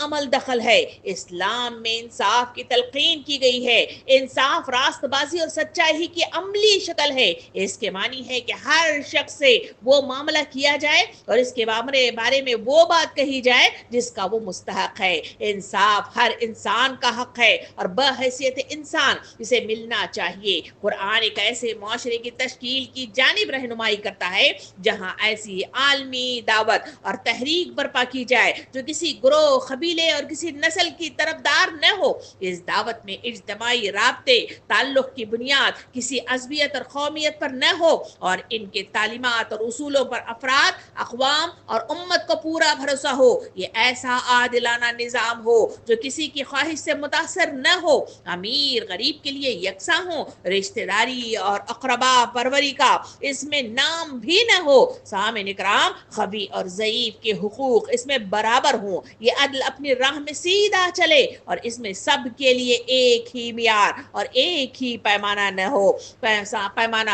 عمل دخل ہے۔ اسلام میں انصاف کی تلقین کی گئی ہے۔ انصاف راست بازی اور سچائی کی عملی شکل ہے۔ اس کے معنی ہے کہ ہر شخص سے وہ معاملہ کیا جائے اور اس کے بارے میں وہ بات کہی جائے جس کا وہ مستحق ہے۔ انصاف ہر انسان کا حق ہے اور بحیثیت انسان اسے ملنا چاہیے۔ قرآن ایک ایسے معاشرے کی تشکیل کی جانب رہنمائی کرتا ہے جہاں ایسی عالمی دعوت اور تحریک برپا کی جائے جو کسی گروہ، قبیلے اور کسی نسل کی طرفدار نہ ہو۔ اس دعوت میں اجتماعی رابطے تعلق کی بنیاد کسی عصبیت اور قومیت پر نہ ہو اور ان کے تعلیمات اور اصولوں پر افراد، اقوام اور امت کو پورا بھروسہ ہو۔ یہ ایسا عادلانہ نظام ہو جو کسی کی خواہش سے متاثر نہ ہو، امیر غریب کے لیے یکساں ہو، رشتہ داری اور اقربا پروری کا اس میں نام بھی نہ ہو، سامعین اکرام قوی اور ضعیف کے حقوق اس میں برابر ہوں، یہ عدل اپنی راہ میں سیدھا چلے اور اس میں سب کے لیے ایک ہی معیار اور ایک ہی پیمانہ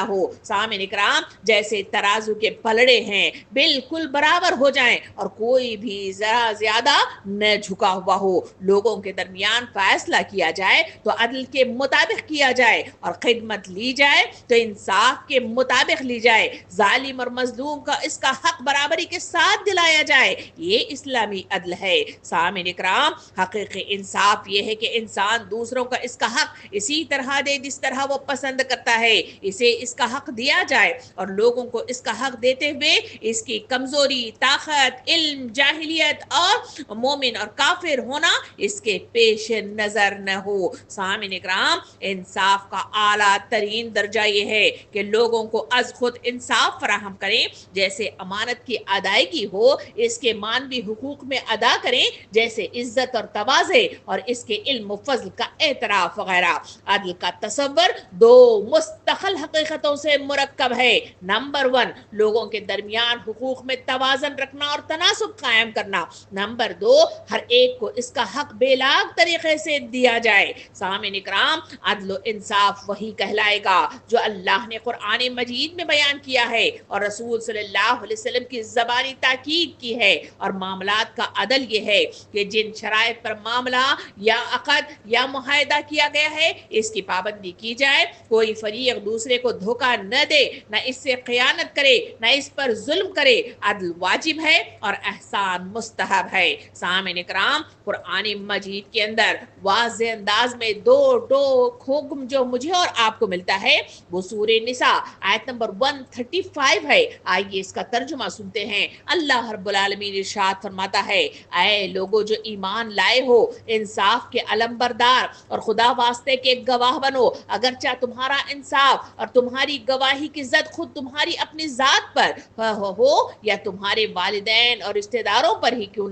ہو، سامعین اکرام جیسے ترازو کے پلڑے ہیں بالکل برابر ہو جائیں اور کوئی بھی ذرا زیادہ نہ جھکا ہوا ہو، لوگوں کے درمیان فیصلہ کیا جائے تو عدل کے مطابق کیا جائے اور خدمت لی جائے تو انصاف کے مطابق لی جائے، ظالم اور مظلوم کا اس کا حق برابری کے ساتھ دلایا جائے، یہ اسلامی عدل ہے۔ سامعین اکرام حقیقی انصاف یہ ہے کہ انسان دوسروں کا اس کا حق اسی طرح دے جس طرح وہ پسند کرتا ہے، اسے اس کا حق دیا جائے اور لوگوں کو اس کا حق دیتے ہوئے اس کی کمزوری، طاقت، علم، جاہلیت اور مومن اور کافر ہونا اس کے پیش نظر نہ ہو۔ سامعین اکرام انصاف کا اعلیٰ ترین درجہ یہ ہے کہ لوگوں کو از خود انصاف فراہم کریں، جیسے امانت کی ادائیگی ہو اس کے مانوی حقوق میں ادا کریں، جیسے عزت اور تواضع اور اس کے علم و فضل کا اعتراف وغیرہ۔ عدل کا تصور دو مستقل حقیقتوں سے مرکب ہے۔ نمبر 1 لوگوں کے درمیان حقوق میں توازن رکھنا اور تناسب قائم کرنا۔ نمبر 2 ہر ایک کو اس کا حق بے لاگ طریقے سے دیا جائے۔ سامعین اکرام عدل و انصاف وہی کہلائے گا جو اللہ نے قرآن مجید میں بیان کیا ہے اور رسول صلی اللہ علیہ وسلم کی زبانی تاکید کی ہے، اور معاملات کا عدل یہ ہے کہ جن شرائط پر معاملہ یا عقد یا معاہدہ کیا گیا ہے اس کی پابندی کی جائے، کوئی فریق دوسرے کو دھوکہ نہ دے، نہ اس سے خیانت کرے، نہ اس پر ظلم کرے۔ عدل واجب ہے اور احسان مستحب ہے۔ سامعین اکرام قرآن مجید کے اندر واضح انداز میں دو حکم جو مجھے اور آپ کو ملتا ہے وہ سورہ نساء آیت نمبر 135 ہے۔ آئیے اس کا ترجمہ سنتے ہیں۔ اللہ رب العالمین ارشاد فرماتا ہے، اے لوگو جو ایمان لائے ہو، انصاف کے علم بردار اور خدا واسطے کے گواہ بنو، اگرچہ تمہارا انصاف اور تمہاری گواہی کی زد خود تمہاری اپنی ذات پر ہو یا تمہارے والدین اور رشتہ داروں پر ہی کیوں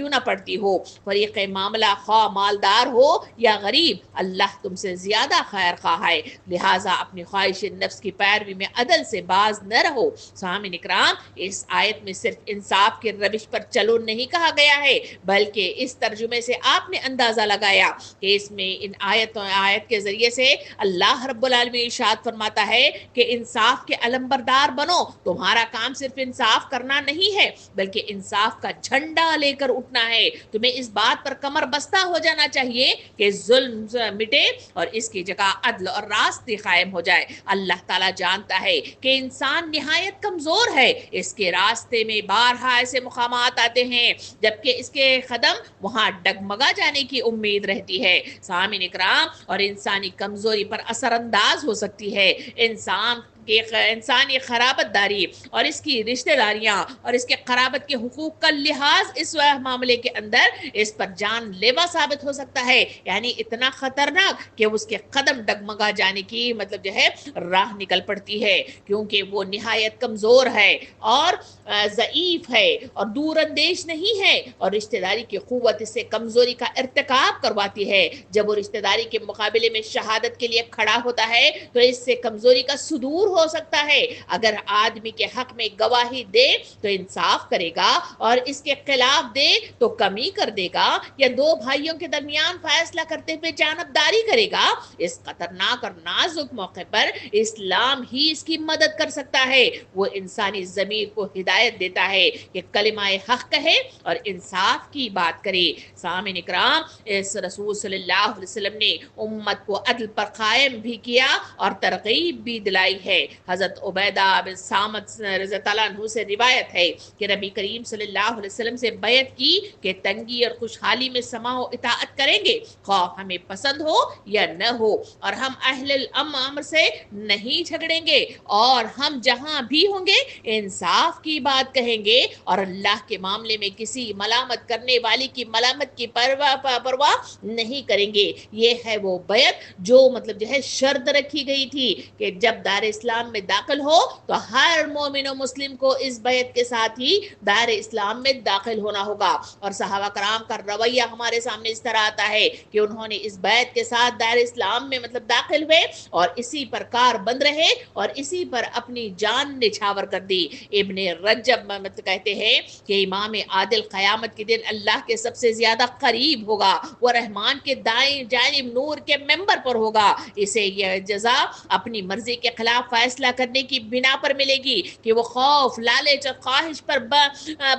نہ پڑتی ہو، فریق معاملہ خواہ مالدار ہو یا غریب، اللہ تم سے زیادہ خیر خواہ ہے، لہٰذا اپنی خواہش نفس کی پیروی میں عدل سے باز نہ رہو۔ سامعین اکرام اس آیت میں صرف انصاف کے روش پر چلو نہیں کہا گیا ہے، بلکہ اس ترجمے سے آپ نے اندازہ لگایا کہ اس میں ان آیت کے ذریعے سے اللہ رب العالمین ارشاد فرماتا ہے کہ انصاف کے علمبردار بنو، تمہارا کام صرف انصاف کرنا نہیں ہے بلکہ انصاف کا جھنڈا لے کر اٹھنا ہے۔ تمہیں اس بات پر کمر بستہ ہو جانا چاہیے کہ ظلم مٹے اور اس کی جگہ عدل اور راستی قائم ہو جائے۔ اللہ تعالیٰ جانتا ہے کہ انسان نہایت کمزور ہے، اس کے راستے میں بارہا ایسے مقامات آتے ہیں جبکہ اس کے قدم وہاں ڈگمگا جانے کی امید رہتی ہے۔ سامعین اکرام اور انسانی کمزوری پر اثر انداز ہو سکتی ہے انسانی خرابت داری اور اس کی رشتہ داریاں اور اس کے قرابت کے حقوق کا لحاظ اس معاملے کے اندر اس پر جان لیوا ثابت ہو سکتا ہے، یعنی اتنا خطرناک کہ اس کے قدم ڈگمگا جانے کی راہ نکل پڑتی ہے، کیونکہ وہ نہایت کمزور ہے اور ضعیف ہے اور دور اندیش نہیں ہے، اور رشتہ داری کی قوت اس سے کمزوری کا ارتکاب کرواتی ہے۔ جب وہ رشتہ داری کے مقابلے میں شہادت کے لیے کھڑا ہوتا ہے تو اس سے کمزوری کا صدور ہو سکتا ہے، اگر آدمی کے حق میں گواہی دے تو انصاف کرے گا اور اس کے خلاف دے تو کمی کر دے گا، یا دو بھائیوں کے درمیان فیصلہ کرتے ہوئے جانبداری کرے گا، اس خطرناک اور نازک موقع پر اسلام ہی اس کی مدد کر سکتا ہے۔ وہ انسانی ضمیر کو ہدایت دیتا ہے کہ کلمہ حق کہے اور انصاف کی بات کرے۔ سامعین اکرام، اس رسول صلی اللہ علیہ وسلم نے امت کو عدل پر قائم بھی کیا اور ترغیب بھی دلائی ہے۔ حضرت عبیدہ بن صامت رضی اللہ عنہ سے روایت ہے کہ نبی کریم صلی اللہ علیہ وسلم سے بیعت کی کہ تنگی اور خوشحالی میں سماع و اطاعت کریں گے، خواہ ہمیں پسند ہو یا نہ ہو، اور ہم اہل الامر سے نہیں جھگڑیں گے، اور ہم جہاں بھی ہوں گے انصاف کی بات کہیں گے، اور اللہ کے معاملے میں کسی ملامت کرنے والی کی ملامت کی پرواہ نہیں کریں گے۔ یہ ہے وہ بیعت جو جو ہے شرط رکھی گئی تھی کہ جب دار اسلام میں داخل ہو تو ہر مومن و مسلم کو اس بیعت کے ساتھ ہی دار اسلام میں داخل ہونا ہوگا۔ اور صحابہ کرام کا رویہ ہمارے سامنے اس طرح آتا ہے کہ انہوں نے اس بیعت کے ساتھ دار اسلام میں داخل ہوئے اور اسی پر کار بند رہے اور اسی پر اپنی جان نچھاور کر دی۔ ابن رجب کہتے ہیں کہ امام عادل قیامت کے دن اللہ کے سب سے زیادہ قریب ہوگا، وہ رحمان کے دائیں جانب نور کے ممبر پر ہوگا، اسے یہ جزا اپنی مرضی کے خلاف فیصلہ کرنے کی بنا پر ملے گی کہ وہ خوف، لالچ اور خواہش پر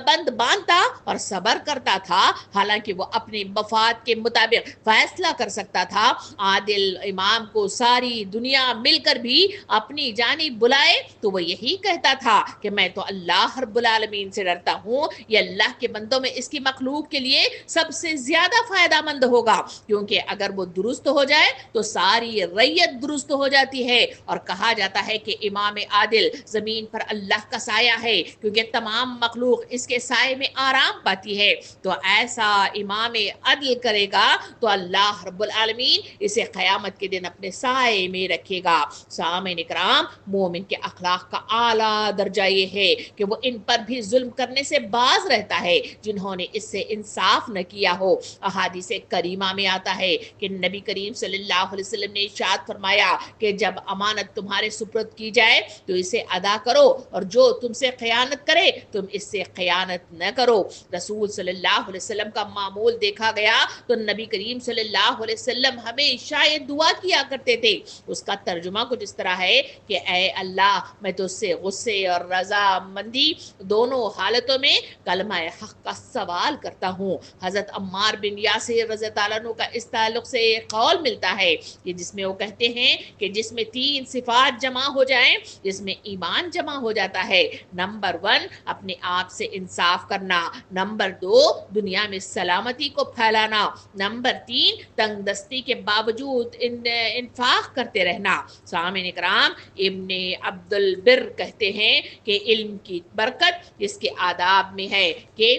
بند باندھتا اور صبر کرتا تھا، حالانکہ وہ اپنی مفاد کے مطابق فیصلہ کر سکتا تھا۔ عادل امام کو ساری دنیا مل کر بھی اپنی جانب بلائے تو وہ یہی کہتا تھا کہ میں تو اللہ رب العالمین سے ڈرتا ہوں، یہ اللہ کے بندوں میں اس کی مخلوق کے لیے سب سے زیادہ فائدہ مند ہوگا، کیونکہ اگر وہ درست ہو جائے تو ساری ریت درست ہو جاتی ہے۔ اور کہا جاتا ہے کہ امام عادل زمین پر اللہ کا سایہ ہے، کیونکہ تمام مخلوق اس کے سائے میں آرام پاتی ہے، تو ایسا امام عدل کرے گا تو اللہ رب العالمین اسے قیامت کے دن اپنے سائے میں رکھے گا۔ سامعین اکرام، مومن کے اخلاق کا اعلیٰ درجہ یہ ہے کہ وہ ان پر بھی ظلم کرنے سے باز رہتا ہے جنہوں نے اس سے انصاف نہ کیا ہو۔ احادیث کریمہ میں آتا ہے کہ نبی کریم صلی اللہ علیہ وسلم نے ارشاد فرمایا کہ جب امانت تمہارے سپرد کی جائے تو اسے ادا کرو، اور جو تم سے خیانت کرے تم اس سے خیانت نہ کرو۔ رسول صلی اللہ علیہ وسلم کا معمول دیکھا گیا تو نبی کریم صلی اللہ علیہ وسلم ہمیشہ یہ دعا کیا کرتے تھے۔ اس کا ترجمہ کچھ اس طرح ہے کہ اے اللہ، میں تو اس سے غصے اور رضا مندی دونوں حالتوں میں کلمہ حق کا سوال کرتا ہوں۔ حضرت عمار بن یاسر رضی اللہ عنہ کا اس تعلق سے ایک قول ملتا ہے کہ جس میں وہ کہتے ہیں کہ جس میں 3 صفات جمع ہو جائیں جس میں ایمان جمع ہو جاتا ہے۔ نمبر 1 اپنے آپ سے انصاف کرنا، نمبر 2 دنیا میں سلامتی کو پھیلانا، نمبر 3 تنگ دستی کے باوجود انفاق کرتے رہنا۔ سامعین اکرام، ابن عبد البر کہتے ہیں کہ علم کی برکت اس کے آداب میں ہے کہ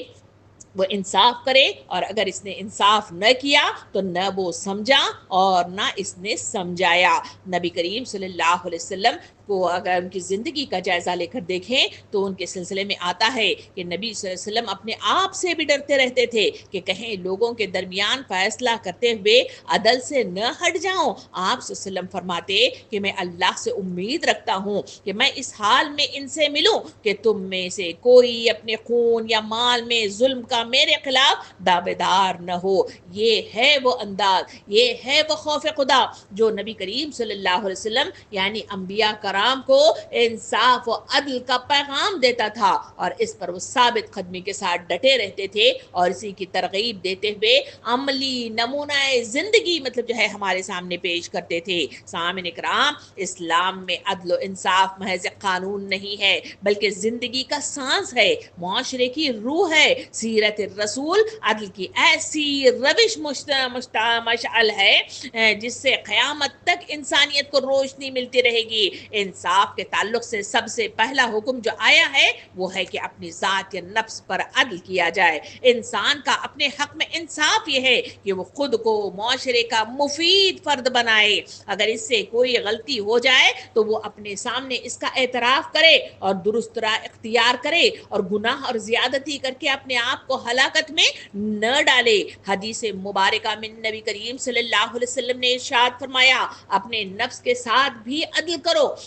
وہ انصاف کرے، اور اگر اس نے انصاف نہ کیا تو نہ وہ سمجھا اور نہ اس نے سمجھایا۔ نبی کریم صلی اللہ علیہ وسلم کو اگر ان کی زندگی کا جائزہ لے کر دیکھیں تو ان کے سلسلے میں آتا ہے کہ نبی صلی اللہ علیہ وسلم اپنے آپ سے بھی ڈرتے رہتے تھے کہ کہیں لوگوں کے درمیان فیصلہ کرتے ہوئے عدل سے نہ ہٹ جاؤں۔ آپ صلی اللہ علیہ وسلم فرماتے کہ میں اللہ سے امید رکھتا ہوں کہ میں اس حال میں ان سے ملوں کہ تم میں سے کوئی اپنے خون یا مال میں ظلم کا میرے خلاف دعوے دار نہ ہو۔ یہ ہے وہ انداز، یہ ہے وہ خوف خدا جو نبی کریم صلی اللہ علیہ وسلم یعنی انبیاء کرام کو انصاف و عدل کا پیغام دیتا تھا، اور اس پر وہ ثابت قدمی کے ساتھ ڈٹے رہتے تھے اور اسی کی ترغیب دیتے ہوئے عملی نمونہ زندگی جو ہے ہمارے سامنے پیش کرتے تھے۔ سامعین اکرام، اسلام میں عدل و انصاف محض قانون نہیں ہے بلکہ زندگی کا سانس ہے، معاشرے کی روح ہے۔ سیرت الرسول عدل کی ایسی روش مشعل ہے جس سے قیامت تک انسانیت کو روشنی ملتی رہے گی۔ انصاف کے تعلق سے سب سے پہلا حکم جو آیا ہے وہ ہے کہ اپنی ذات یا نفس پر عدل کیا جائے۔ انسان کا اپنے حق میں انصاف یہ ہے کہ وہ خود کو معاشرے کا مفید فرد بنائے۔ اگر اس سے کوئی غلطی ہو جائے تو وہ اپنے سامنے اس کا اعتراف کرے اور درست راہ اختیار کرے، اور گناہ اور زیادتی کر کے اپنے آپ کو ہلاکت میں نہ ڈالے۔ حدیث مبارکہ میں نبی کریم صلی اللہ علیہ وسلم نے ارشاد فرمایا، اپنے نفس کے ساتھ بھی عدل کرو،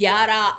11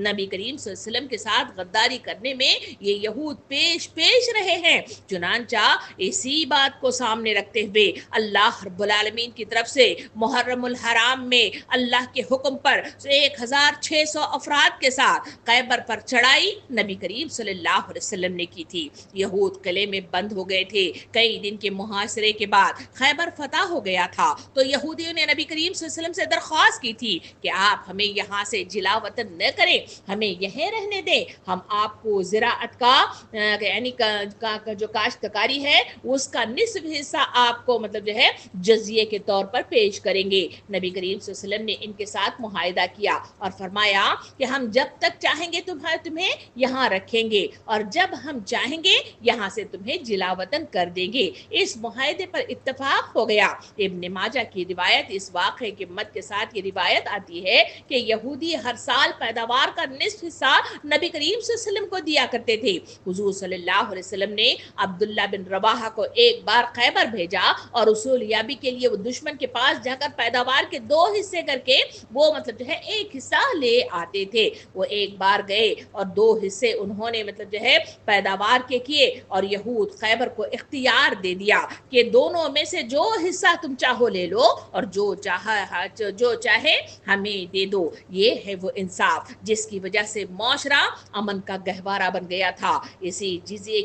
نبی کریم صلی اللہ علیہ وسلم کے ساتھ غداری کرنے میں یہ یہود پیش رہے ہیں۔ چنانچہ اسی بات کو سامنے رکھتے ہوئے اللہ رب العالمین کی طرف سے محرم الحرام میں اللہ کے حکم پر 1600 افراد کے ساتھ خیبر پر چڑھائی نبی کریم صلی اللہ علیہ وسلم نے کی تھی۔ یہود قلعے میں بند ہو گئے تھے۔ کئی دن کے محاصرے کے بعد خیبر فتح ہو گیا تھا تو یہودیوں نے نبی کریم صلی اللہ علیہ وسلم سے درخواست کی تھی کہ آپ ہمیں یہاں سے جلا وطن نہ کریں، ہمیں یہیں رہنے دیں، ہم آپ کو زراعت کا یعنی جو کاشتکاری ہے اس کا نصف حصہ آپ کو مطلب جو ہے جزیے کے طور پر پیش کریں گے۔ نبی کریم صلی اللہ علیہ وسلم نے ان کے ساتھ معاہدہ کیا اور فرمایا کہ ہم جب تک چاہیں گے تمہیں یہاں رکھیں گے اور جب ہم چاہیں گے یہاں سے تمہیں جلا وطن کر دیں گے۔ اس معاہدے پر اتفاق ہو گیا۔ ابن ماجہ کی روایت اس واقعے کے مد کے ساتھ یہ روایت آتی ہے کہ یہودی ہر سال پیداوار کا نصف حصہ نبی کریم صلی اللہ علیہ وسلم کو دیا کرتے تھے۔ حضور صلی اللہ علیہ وسلم نے عبداللہ بن رواحہ کو ایک بار خیبر بھیجا اور اصول یابی کے لیے وہ دشمن کے پاس جا کر پیداوار کے 2 حصے کر کے وہ مطلب جو ہے ایک حصہ لے آتے تھے۔ وہ ایک بار گئے اور 2 حصے انہوں نے مطلب جو ہے پیداوار کے کیے اور یہود خیبر کو اختیار دے دیا کہ دونوں میں سے جو حصہ تم چاہو لے لو اور جو چاہے ہمیں دے دو۔ یہ ہے وہ انصاف جس کی وجہ سے معاشرہ امن کا گہوارہ بن گیا تھا۔ اسی جزیے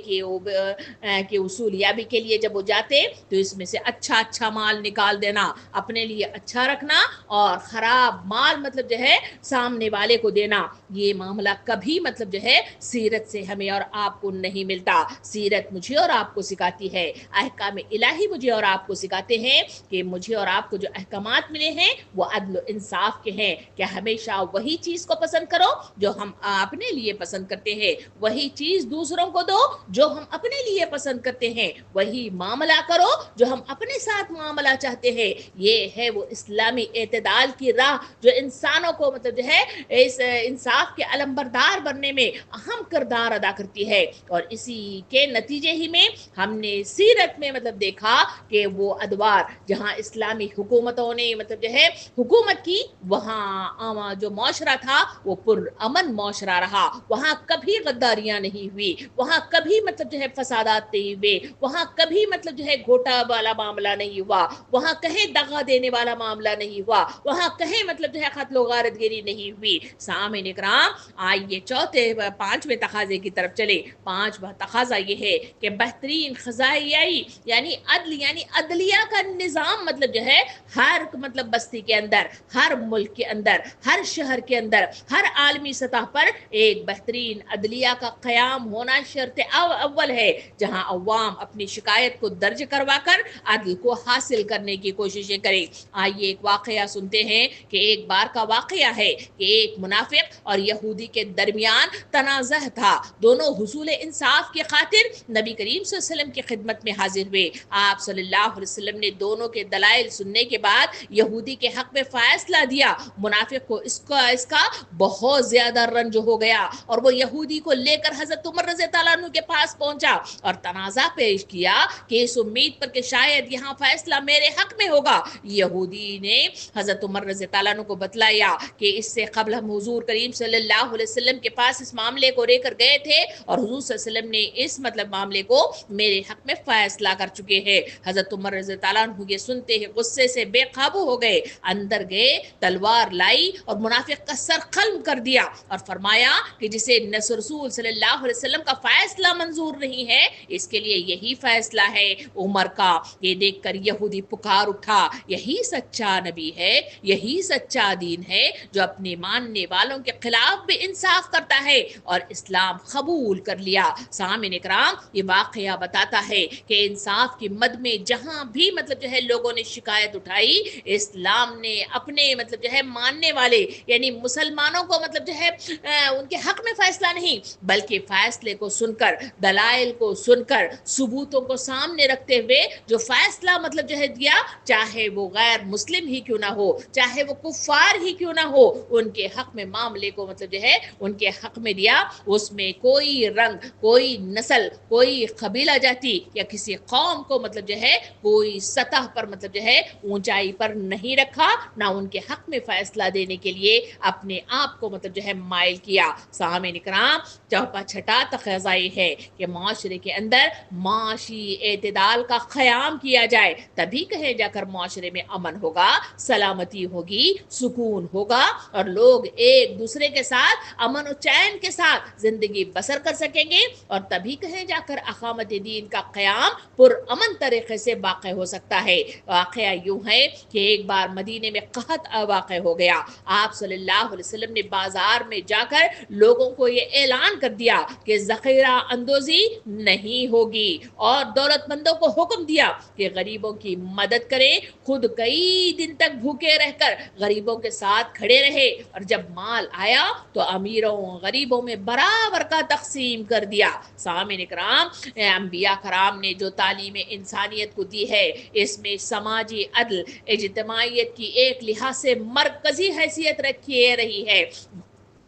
کے اصول یابی کے لیے جب وہ جاتے تو اس میں سے اچھا مال نکال دینا، اپنے لیے اچھا رکھنا اور خراب مال مطلب جو ہے سامنے والے کو دینا، یہ معاملہ کبھی مطلب جو ہے سیرت سے ہمیں اور آپ کو نہیں ملتا۔ سیرت مجھے اور آپ کو سکھاتی ہے، احکام الہی مجھے اور آپ کو سکھاتے ہیں کہ مجھے اور آپ کو جو احکامات ملے ہیں وہ عدل و انصاف کے ہیں کہ ہمیشہ وہی چیز کو پسند کرو جو ہم اپنے لیے پسند کرتے ہیں، وہی چیز دوسروں کو دو جو ہم اپنے لیے پسند کرتے ہیں، وہی معاملہ کرو جو ہم اپنے ساتھ معاملہ چاہتے ہیں۔ یہ ہے وہ اسلامی اعتدال کی راہ جو انسانوں کو مطلب جو ہے اس انصاف کے علمبردار بننے میں اہم کردار ادا کرتی ہے۔ اور اسی کے نتیجے ہی میں ہم نے سیرت میں مطلب دیکھا کہ وہ ادوار جہاں اسلامی حکومتوں نے مطلب جو ہے حکومت کی وہاں جو معاشرہ تھا وہ پرامن معاشرہ رہا، وہاں کبھی غداریاں نہیں ہوئی، وہاں کبھی مطلب جو ہے فسادات نہیں ہوئے، وہاں کبھی مطلب جو ہے گھوٹا والا معاملہ نہیں ہوا، وہاں کہیں دغا دینے والا معاملہ نہیں ہوا، وہاں کہیں مطلب جو ہے قتل و غارت گیری نہیں ہوئی۔ سامعین اکرام، آئیے 5ویں تقاضے کی طرف چلے۔ 5واں تقاضا یہ ہے کہ بہترین قضائیائی یعنی عدلیہ کا نظام مطلب جو ہے ہر مطلب بستی کے اندر، ہر ملک کے اندر، ہر شہر کے اندر، ہر عالمی سطح پر ایک بہترین عدلیہ کا قیام ہونا شرط اول ہے، جہاں عوام اپنی شکایت کو درج کروا کر عدل کو حاصل کرنے کی کوششیں کریں۔ آئیے ایک واقعہ سنتے ہیں کہ ایک بار کا واقعہ ہے کہ ایک منافق اور یہودی کے درمیان تنازع تھا۔ دونوں حصول انصاف کی خاطر نبی کریم صلی اللہ علیہ وسلم کی خدمت میں حاضر ہوئے۔ آپ صلی اللہ علیہ وسلم نے دونوں کے دلائل سننے کے بعد یہودی کے حق میں فیصلہ دیا۔ منافق کو اس کا بہت زیادہ رنج ہو گیا اور وہ یہودی کو لے کر حضرت عمر رضی اللہ عنہ کے پاس پہنچا اور تنازع پیش کیا کہ اس امید پر کہ شاید یہاں فیصلہ میرے حق میں ہوگا۔ یہودی نے حضرت عمر رضی اللہ عنہ کو بتلایا کہ اس سے قبل ہم حضور کریم صلی اللہ علیہ وسلم کے پاس اس معاملے کو لے کر گئے تھے اور حضور صلی اللہ علیہ وسلم نے اس معاملے کو میرے حق میں فیصلہ کر چکے ہیں۔ حضرت عمر رضی اللہ عنہ یہ سنتے ہی غصے سے بے قابو ہو گئے، اندر گئے، تلوار لائی اور منافق کا سر قلم کر دیا اور فرمایا کہ جسے رسول صلی اللہ علیہ وسلم کا فیصلہ منظور نہیں ہے اس کے لیے یہی فیصلہ ہے عمر کا۔ یہ دیکھ کر یہودی پکار اٹھا، یہی سچا نبی ہے، یہی سچا دین ہے جو اپنے ماننے والوں کے خلاف بھی انصاف کرتا ہے اور اسلام قبول کر لیا۔ سامعین اکرام، یہ واقعہ بتاتا ہے کہ انصاف کی مد میں جہاں بھی مطلب جو ہے لوگوں نے شکایت اٹھائی، اسلام نے اپنے مطلب جو ہے ماننے والے یعنی مسلمانوں کو مطلب جو ہے ان کے حق میں فیصلہ نہیں بلکہ فیصلے کو سن کر، دلائل کو سن کر، ثبوتوں کو سامنے رکھتے ہوئے جو فیصلہ مطلب جو ہے دیا، چاہے وہ غیر مسلم ہی کیوں نہ ہو، چاہے وہ کفار ہی کیوں نہ ہو، ان کے حق میں معاملے کو مطلب جو ہے ان کے حق میں دیا۔ اس میں کوئی رنگ، کوئی نسل، کوئی قبیلہ جاتی یا کسی قوم کو مطلب جو ہے کوئی سطح پر مطلب جو ہے اونچائی پر نہیں رکھا، نہ ان کے حق میں فیصلہ دینے کے لیے اپنے انصاف کو مطلب جو ہے مائل کیا۔ سامعین کرام، چوتھا چھٹا تقاضا یہ ہے کہ معاشرے کے اندر معاشی اعتدال کا قیام کیا جائے، تبھی کہیں جا کر معاشرے میں امن ہوگا، سلامتی ہوگی، سکون ہوگا اور لوگ ایک دوسرے کے ساتھ امن و چین کے ساتھ زندگی بسر کر سکیں گے، اور تبھی کہیں جا کر اقامت دین کا قیام پر امن طریقے سے واقع ہو سکتا ہے۔ واقعہ یوں ہے کہ ایک بار مدینے میں قحط واقع ہو گیا۔ آپ صلی اللہ علیہ وسلم نے بازار میں جا کر لوگوں کو یہ اعلان کر دیا کہ ذخیرہ اندوزی نہیں ہوگی، اور دولت مندوں کو حکم دیا کہ غریبوں کی مدد کریں، خود کئی دن تک بھوکے رہ کر غریبوں کے ساتھ کھڑے رہے، اور جب مال آیا تو امیروں غریبوں میں برابر کا تقسیم کر دیا۔ سامعین کرام، انبیاء کرام نے جو تعلیم انسانیت کو دی ہے، اس میں سماجی عدل، اجتماعیت کی ایک لحاظ سے مرکزی حیثیت رکھی رہی ہے۔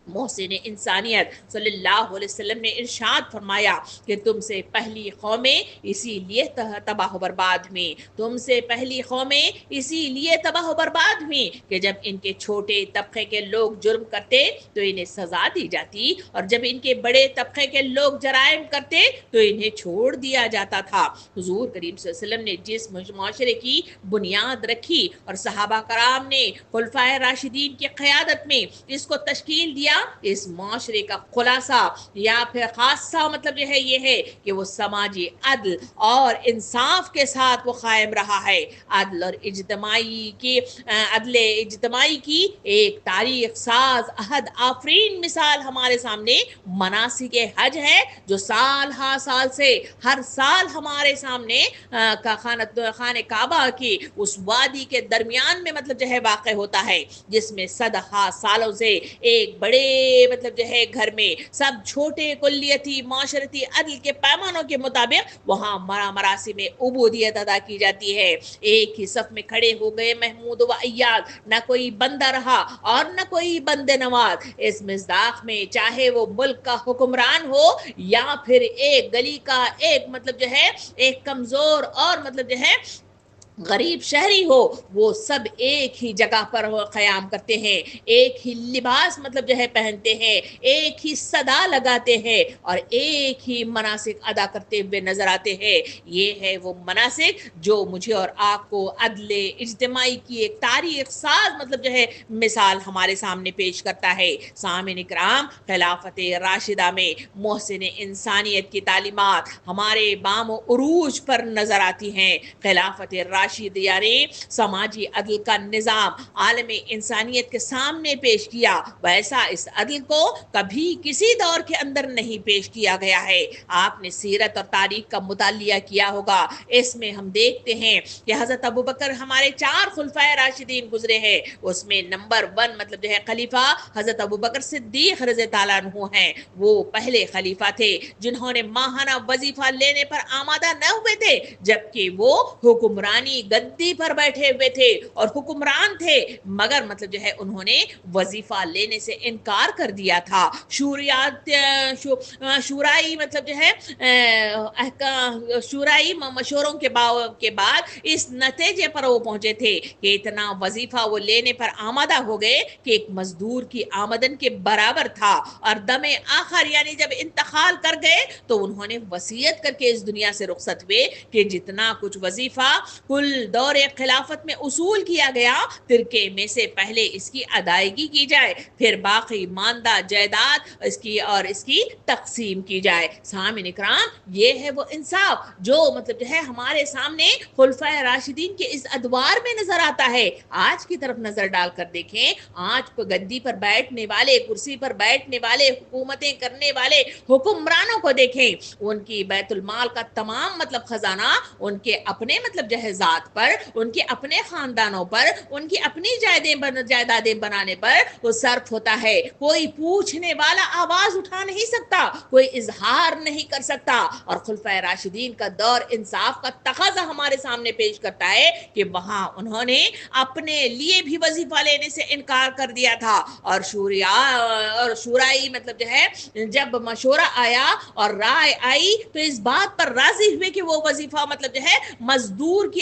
محسن انسانیت صلی اللہ علیہ وسلم نے ارشاد فرمایا کہ تم سے پہلی قومیں اسی لیے تباہ و برباد ہوئیں، تم سے پہلی قومیں اسی لیے تباہ و برباد ہوئیں کہ جب ان کے چھوٹے طبقے کے لوگ جرم کرتے تو انہیں سزا دی جاتی، اور جب ان کے بڑے طبقے کے لوگ جرائم کرتے تو انہیں چھوڑ دیا جاتا تھا۔ حضور کریم صلی اللہ علیہ وسلم نے جس معاشرے کی بنیاد رکھی اور صحابہ کرام نے خلفائے راشدین کی قیادت میں اس کو تشکیل دیا، اس معاشرے کا خلاصہ یا پھر خاصہ مطلب یہ ہے کہ وہ سماجی عدل اور انصاف کے ساتھ وہ قائم رہا ہے۔ عدل اجتماعی کی ایک تاریخ ساز عہد آفرین مثال ہمارے سامنے مناسک حج ہے، جو سال ہا سال سے ہر سال ہمارے سامنے خانہ کعبہ کی اس وادی کے درمیان میں مطلب واقع ہوتا ہے، جس میں صدہا سالوں سے ایک بڑے مطلب گھر میں سب چھوٹے کلیتی معاشرتی عدل کے پیمانوں کے مطابق وہاں مراسم عبودیت ادا کی جاتی ہے۔ ایک ہی صف میں کھڑے ہو گئے محمود و ایاد، نہ کوئی بندہ رہا اور نہ کوئی بند نواز، اس مصداق میں چاہے وہ ملک کا حکمران ہو یا پھر ایک گلی کا ایک مطلب ایک کمزور اور مطلب غریب شہری ہو، وہ سب ایک ہی جگہ پر قیام کرتے ہیں، ایک ہی لباس مطلب پہنتے ہیں، ایک ہی صدا لگاتے ہیں اور ایک ہی مناسک ادا کرتے ہوئے نظر آتے ہیں۔ یہ ہے وہ مناسک جو مجھے اور آپ کو عدل اجتماعی کی ایک تاریخ ساز مطلب مثال ہمارے سامنے پیش کرتا ہے۔ سامعین کرام، خلافت راشدہ میں محسن انسانیت کی تعلیمات ہمارے بام و عروج پر نظر آتی ہیں۔ خلافت راشد یعنی سماجی عدل کا نظام عالم انسانیت کے سامنے پیش کیا، ویسا اس عدل کو کبھی کسی دور کے اندر نہیں پیش کیا گیا ہے۔ آپ نے سیرت اور تاریخ کا مطالعہ کیا ہوگا، اس میں ہم دیکھتے ہیں کہ حضرت ابوبکر ہمارے 4 خلفائے راشدین گزرے ہیں، اس میں نمبر 1 مطلب خلیفہ حضرت ابوبکر صدیق رضی اللہ عنہ ہیں۔ وہ پہلے خلیفہ تھے جنہوں نے ماہانہ وظیفہ لینے پر آمادہ نہ ہوئے تھے، جبکہ وہ حکمرانی گدی پر بیٹھے ہوئے تھے اور حکمران تھے، مگر مطلب انہوں نے وظیفہ لینے سے انکار کر دیا تھا۔ شورائی مطلب شورائی مشوروں کے بعد اس نتیجے پر وہ پہنچے تھے کہ اتنا وظیفہ وہ لینے پر آمادہ ہو گئے کہ ایک مزدور کی آمدن کے برابر تھا، اور دم آخر یعنی جب انتقال کر گئے تو انہوں نے وصیت کر کے اس دنیا سے رخصت ہوئے کہ جتنا کچھ وظیفہ کل دور خلافت میں اصول کیا گیا، ترکے میں سے پہلے اس کی ادائیگی کی جائے، پھر باقی ماندہ جائیداد اس کی تقسیم کی جائے۔ سامعین کرام، یہ ہے وہ انصاف جو مطلب ہمارے سامنے خلفائے راشدین کے اس ادوار میں نظر آتا ہے۔ آج کی طرف نظر ڈال کر دیکھیں، آج گدی پر بیٹھنے والے، کرسی پر بیٹھنے والے، حکومتیں کرنے والے حکمرانوں کو دیکھیں، ان کی بیت المال کا تمام مطلب خزانہ ان کے اپنے مطلب ذات پر، ان کے اپنے خاندانوں پر، ان کی اپنی جائیدادیں بنانے پر وہ صرف ہوتا ہے۔ کوئی پوچھنے والا آواز اٹھا نہیں سکتا، کوئی اظہار نہیں کر سکتا، اور خلفائے راشدین کا دور انصاف کا تقاضا ہمارے سامنے پیش کرتا ہے کہ وہاں انہوں نے اپنے لیے بھی وظیفہ لینے سے انکار کر دیا تھا، اور شورائی مطلب جب مشورہ آیا اور رائے آئی تو اس بات پر راضی ہوئے کہ وہ وظیفہ مطلب مزدور کی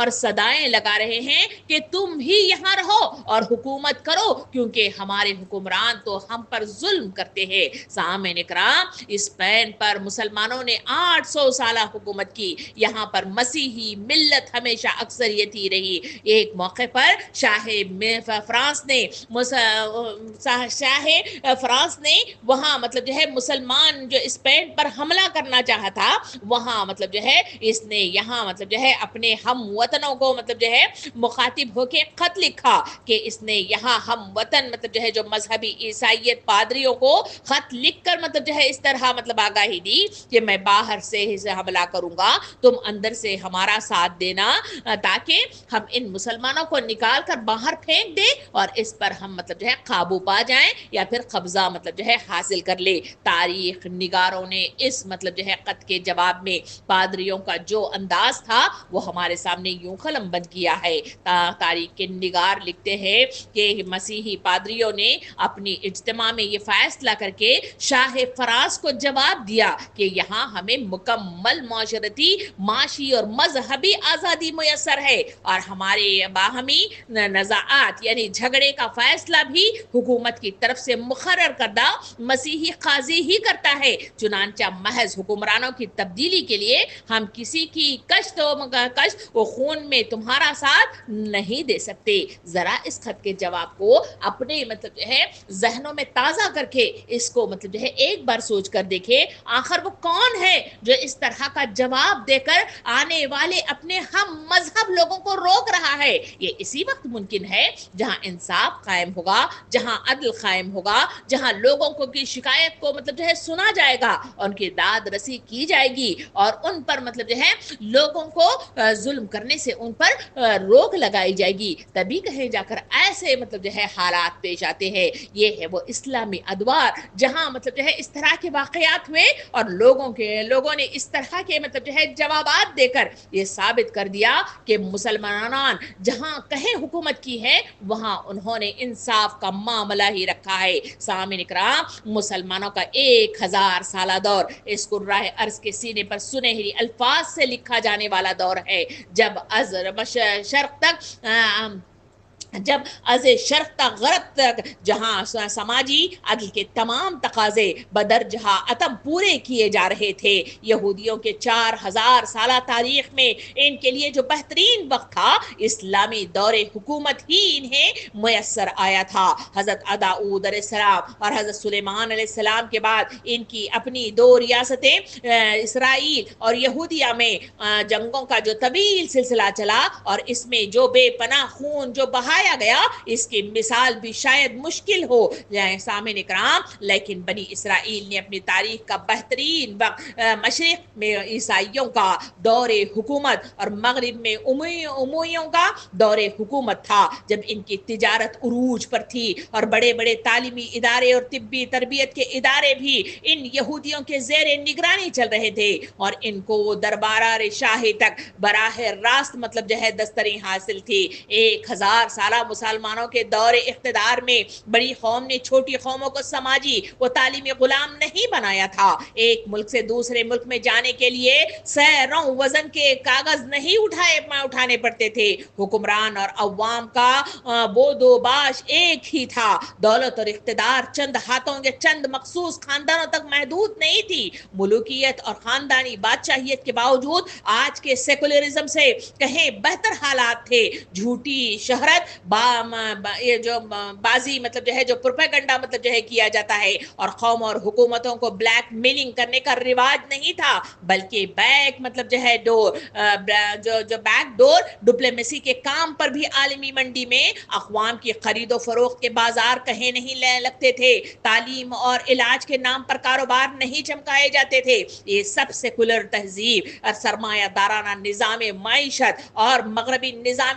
اور صدائیں لگا رہے ہیں کہ تم ہی یہاں رہو اور حکومت کرو کیونکہ ہمارے حکمران تو ہم پر ظلم کرتے ہیں۔ سامعین اکرام، اسپین پر مسلمانوں نے 800 سالہ حکومت کی، یہاں پر مسیحی ملت ہمیشہ اکثریتی رہی۔ ایک موقع پر شاہ فرانس نے وہاں مطلب جو ہے مسلمان جو اسپین پر حملہ کرنا چاہا تھا، وہاں مطلب جو ہے اس نے یہاں مطلب جو ہے اپنے ہم وطنوں کو مطلب جو ہے مخاطب ہو کے خط لکھا کہ اس نے یہاں ہم وطن مطلب جو ہے جو مذہبی عیسائیت پادریوں کو خط لکھ کر مطلب جو ہے اس طرح مطلب آگاہی دی کہ میں باہر سے حملہ کروں گا، تم اندر سے ہمارا ساتھ دینا تاکہ ہم ان مسلمانوں کو نکال کر باہر پھینک دیں اور اس پر ہم مطلب جو ہے قابو پا جائیں یا پھر قبضہ مطلب جو ہے حاصل کر لے۔ تاریخ نگاروں نے اس مطلب جو ہے خط کے جواب میں پادریوں کا جو انداز تھا وہ ہمارے سامنے یوں قلم بند کیا ہے۔ تاریخ کے نگار لکھتے ہیں کہ مسیحی پادریوں نے اپنی اجتماع میں یہ فیصلہ کر کے شاہ فرانس کو جواب دیا کہ یہاں ہمیں مکمل معاشرتی، معاشی اور مذہبی آزادی میسر ہے اور ہمارے باہمی نزاعات یعنی جھگڑے کا فیصلہ بھی حکومت کی طرف سے مقرر کردہ مسیحی قاضی ہی کرتا ہے۔ چنانچہ محض حکمرانوں کی تبدیلی کے لیے ہم کسی کی کشت و خون میں تمہارا ساتھ نہیں دے سکتے۔ ذرا اس خط کے جواب کو اپنے مطلب جو ہے ذہنوں میں تازہ کر کے اس کو مطلب جو ہے ایک بار سوچ کر دیکھیں، آخر وہ کون ہے جو اس طرح کا جواب دے کر آنے والے اپنے ہم مذہب لوگوں کو روک رہا ہے۔ یہ اسی وقت ممکن ہے جہاں انصاف قائم ہوگا، جہاں عدل قائم ہوگا، جہاں لوگوں کو کی شکایت کو مطلب جو ہے سنا جائے گا، ان کی داد رسی کی جائے گی اور ان پر مطلب جو ہے لوگوں کو ظلم کرنے سے ان پر روک لگائی جائے گی، تبھی کہیں جا کر ایسے مطلب جو ہے حالات پیش آتے ہیں۔ یہ ہے وہ اسلامی ادوار جہاں مطلب جو ہے اس طرح کے واقعات ہوئے اور لوگوں نے اس طرح کے مطلب جو ہے جوابات دے کر یہ ثابت کر دیا کہ مسلمان جہاں کہیں حکومت کی ہے وہاں انہوں نے انصاف کا معاملہ ہی رکھا ہے۔ سامعین اکرام، مسلمانوں کا 1000 سالہ دور اس قرۂ ارض کے سینے پر سنہری الفاظ سے لکھا جانے والا دور ہے، جب از شرق تک غرب تک جہاں سماجی عدل کے تمام تقاضے بدرجہ اتم پورے کیے جا رہے تھے۔ یہودیوں کے 4000 سالہ تاریخ میں ان کے لیے جو بہترین وقت تھا، اسلامی دور حکومت ہی انہیں میسر آیا تھا۔ حضرت داؤد علیہ السلام اور حضرت سلیمان علیہ السلام کے بعد ان کی اپنی 2 ریاستیں اسرائیل اور یہودیہ میں جنگوں کا جو طویل سلسلہ چلا اور اس میں جو بے پناہ خون جو بہایا گیا، اس کی مثال بھی شاید مشکل ہو جائے سامعین اکرام، لیکن بنی اسرائیل نے اپنی تاریخ کا بہترین وقت مشرق میں عیسائیوں کا دور حکومت اور مغرب میں امویوں کا دور حکومت تھا، جب ان کی تجارت عروج پر تھی اور بڑے بڑے تعلیمی ادارے اور طبی تربیت کے ادارے بھی ان یہودیوں کے زیر نگرانی چل رہے تھے اور ان کو دربار شاہی تک براہ راست مطلب جو ہے دستریں حاصل تھی۔ 1000 سالہ مسلمانوں کے دور اقتدار میں بڑی قوم نے چھوٹی قوموں کو سماجی و تعلیمی غلام نہیں بنایا تھا۔ ایک ملک سے دوسرے ملک میں جانے کے لیے سیروں وزن کے کاغذ نہیں اٹھانے پڑتے تھے۔ حکمران اور عوام کا بود و باش ایک ہی تھا۔ دولت اور اقتدار چند ہاتھوں کے چند مخصوص خاندانوں تک محدود نہیں تھی۔ ملوکیت اور خاندانی بادشاہیت کے باوجود آج کے سیکولرزم سے کہیں بہتر حالات تھے۔ جھوٹی شہرت جو بازی مطلب جو ہے جو پروپیگنڈا مطلب جو ہے کیا جاتا ہے اور قوم اور حکومتوں کو بلیک میلنگ کرنے کا رواج نہیں تھا، بلکہ بیک مطلب جو ہے ڈور جو بیک ڈور ڈپلومیسی کے کام پر بھی عالمی منڈی میں اقوام کی خرید و فروخت کے بازار کہیں نہیں لگتے تھے۔ تعلیم اور علاج کے نام پر کاروبار نہیں چمکائے جاتے تھے۔ یہ سب سیکولر تہذیب اور سرمایہ دارانہ نظام معیشت اور مغربی نظام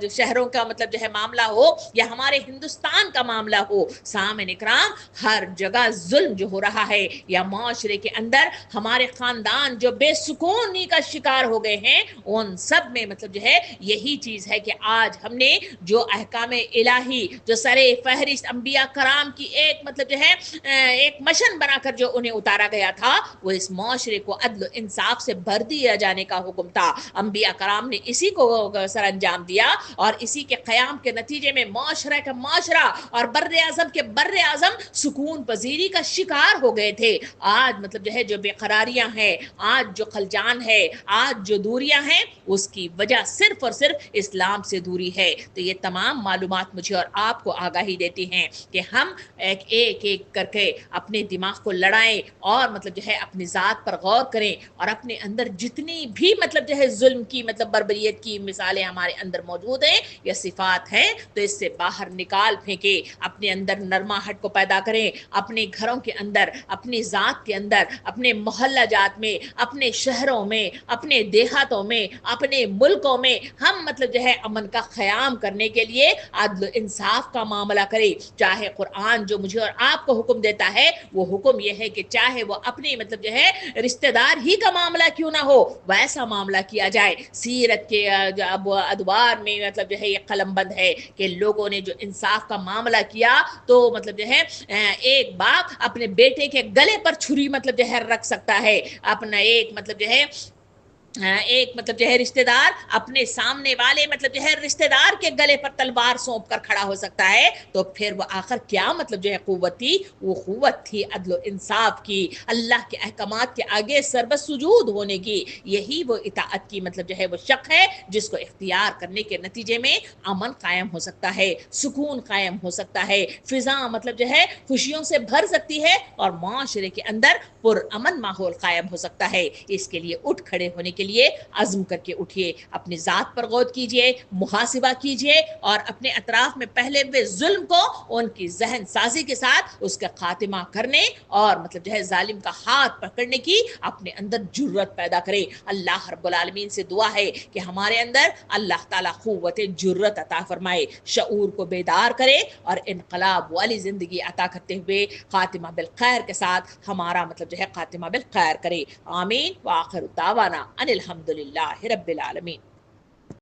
جو شہروں کا مطلب جو ہے معاملہ ہو یا ہمارے ہندوستان کا معاملہ ہو، سامعین اکرام، ہر جگہ ظلم جو ہو رہا ہے یا معاشرے کے اندر ہمارے خاندان جو بے سکونی کا شکار ہو گئے ہیں، ان سب میں مطلب جو ہے یہی چیز ہے کہ آج ہم نے جو احکام الہی جو سر فہرست انبیاء کرام کی ایک مطلب جو ہے ایک مشن بنا کر جو انہیں اتارا گیا تھا، وہ اس معاشرے کو عدل و انصاف سے بھر دیا جانے کا حکم تھا۔ انبیاء کرام نے اسی کو سر انجام دیا اور اسی کے قیام کے نتیجے میں معاشرہ کا معاشرہ اور بر اعظم کے بر اعظم سکون پذیری کا شکار ہو گئے تھے۔ آج مطلب جو ہے جو بے قراریاں ہیں، آج جو خلجان ہے، آج جو دوریاں ہیں، اس کی وجہ صرف اور صرف اسلام سے دوری ہے۔ تو یہ تمام معلومات مجھے اور آپ کو آگاہی دیتی ہیں کہ ہم ایک کر کے اپنے دماغ کو لڑائیں اور مطلب جو ہے اپنی ذات پر غور کریں اور اپنے اندر جتنی بھی مطلب جو ہے ظلم کی مطلب بربریت کی مثالیں ہمارے اندر موجود ہیں یا صفات ہیں، تو اس سے باہر نکال پھینکیں، اپنے اندر نرماہٹ کو پیدا کریں، اپنے گھروں کے اندر، اپنی ذات کے اندر، اپنے محلہ جات میں، اپنے شہروں میں، اپنے دیہاتوں میں، اپنے ملکوں میں ہم مطلب جو ہے امن کا قیام کرنے کے لیے عدل و انصاف کا معاملہ کریں۔ چاہے قرآن جو مجھے اور آپ کو حکم دیتا ہے، وہ حکم یہ ہے کہ چاہے وہ اپنی مطلب جو ہے رشتہ دار ہی کا معاملہ کیوں نہ ہو، ویسا معاملہ کیا جائے۔ سیرت کے ادوار میں مطلب جو ہے یہ قلم بند ہے کہ لوگوں نے جو انصاف کا معاملہ کیا تو مطلب جو ہے ایک باپ اپنے بیٹے کے گلے پر چھری مطلب جو ہے رکھ سکتا ہے، اپنا ایک مطلب جو ہے ایک مطلب جو ہے رشتہ دار اپنے سامنے والے مطلب جو ہے رشتہ دار کے گلے پر تلوار سونپ کر کھڑا ہو سکتا ہے، تو پھر وہ آخر کیا مطلب جو ہے قوت تھی؟ وہ قوت تھی عدل و انصاف کی، اللہ کے احکامات کے آگے سربت سجود ہونے کی۔ یہی وہ اطاعت کی مطلب جو ہے وہ شق ہے جس کو اختیار کرنے کے نتیجے میں امن قائم ہو سکتا ہے، سکون قائم ہو سکتا ہے، فضا مطلب جو ہے خوشیوں سے بھر سکتی ہے اور معاشرے کے اندر پر امن ماحول قائم ہو سکتا ہے۔ اس کے لیے اٹھ کھڑے ہونے کے لیے عزم کر کے اٹھیے، اپنی ذات پر غور کیجئے، محاسبہ کیجئے اور اپنے اطراف میں پہلے ہوئے ظلم کو ان کی ذہن سازی کے ساتھ اس کا خاتمہ کرنے اور مطلب جو ہے ظالم کا ہاتھ پکڑنے کی اپنے اندر جرت پیدا کرے۔ اللہ رب العالمین سے دعا ہے کہ ہمارے اندر اللہ تعالیٰ قوت جرت عطا فرمائے، شعور کو بیدار کرے اور انقلاب والی زندگی عطا کرتے ہوئے خاتمہ بالخیر کے ساتھ ہمارا مطلب جو ہے خاتمہ بالخیر کرے۔ آمین۔ وآخر دعوانا ان الحمدللہ رب العالمین۔